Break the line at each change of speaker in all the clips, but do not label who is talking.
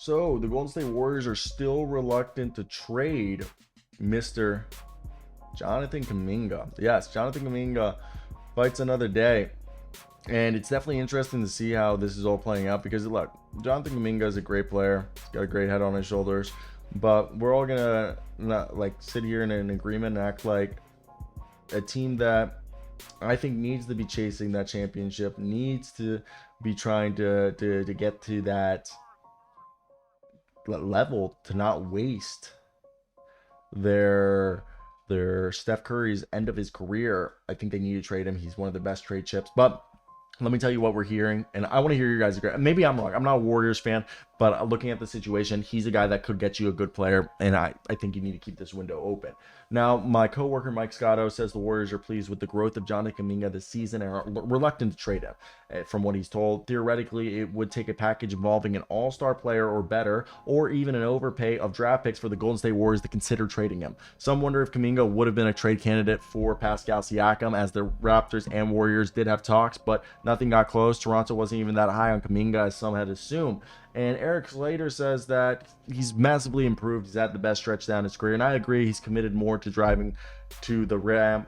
So the Golden State Warriors are still reluctant to trade Mr. Jonathan Kuminga. Yes, Jonathan Kuminga fights another day. And it's definitely interesting to see how this is all playing out because, look, Jonathan Kuminga is a great player. He's got a great head on his shoulders. But we're all going to not like sit here in an agreement and act like a team that I think needs to be chasing that championship, needs to be trying to get to that level, to not waste their Steph Curry's end of his career. I think they need to trade him. He's one of the best trade chips. But let me tell you what we're hearing, and I want to hear your guys agree. Maybe I'm wrong. I'm not a Warriors fan, but looking at the situation, he's a guy that could get you a good player, and I think you need to keep this window open. Now, my coworker Mike Scotto says the Warriors are pleased with the growth of Jonathan Kuminga this season and are reluctant to trade him. From what he's told, theoretically, it would take a package involving an all-star player or better, or even an overpay of draft picks for the Golden State Warriors to consider trading him. Some wonder if Kuminga would have been a trade candidate for Pascal Siakam, as the Raptors and Warriors did have talks, but nothing got close. Toronto wasn't even that high on Kuminga as some had assumed. And Eric Slater says that he's massively improved. He's at the best stretch down his career. And I agree, he's committed more to driving to the rim,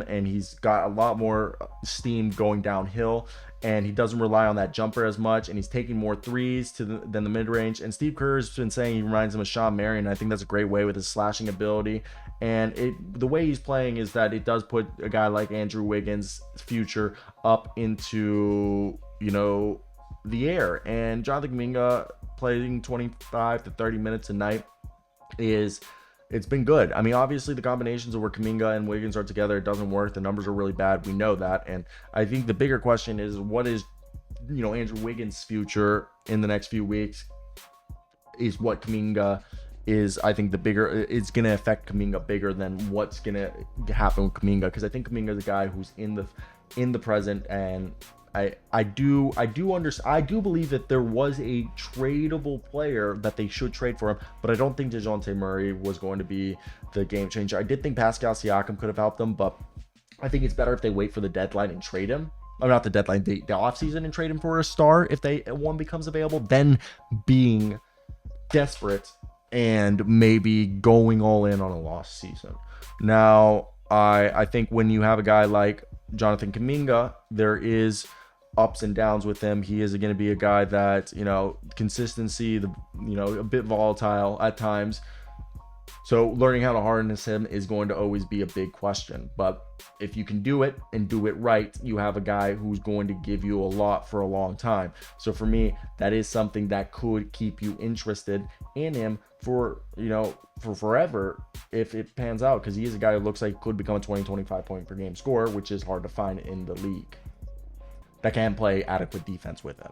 and he's got a lot more steam going downhill. And he doesn't rely on that jumper as much. And he's taking more threes than the mid-range. And Steve Kerr's been saying he reminds him of Sean Marion. I think that's a great way with his slashing ability. And the way he's playing is that it does put a guy like Andrew Wiggins' future up into, the air. And Jonathan Kuminga playing 25 to 30 minutes a night it's been good. I mean, obviously the combinations of where Kuminga and Wiggins are together, it doesn't work. The numbers are really bad. We know that. And I think the bigger question is, what is, Andrew Wiggins' future in the next few weeks is what Kuminga is. I think it's going to affect Kuminga bigger than what's going to happen with Kuminga, because I think Kuminga is a guy who's in the present, and I do believe that there was a tradable player that they should trade for him, but I don't think DeJounte Murray was going to be the game changer. I did think Pascal Siakam could have helped them, but I think it's better if they wait for the deadline and trade him. Or not the deadline, the offseason, and trade him for a star if one becomes available, then being desperate and maybe going all in on a lost season. Now, I think when you have a guy like Jonathan Kuminga, there is ups and downs with him. He is going to be a guy that, consistency, a bit volatile at times. So learning how to harness him is going to always be a big question. But if you can do it and do it right, you have a guy who's going to give you a lot for a long time. So for me, that is something that could keep you interested in him for forever if it pans out, because he is a guy who looks like could become a 20-25 point per game scorer, which is hard to find in the league, that can play adequate defense with it.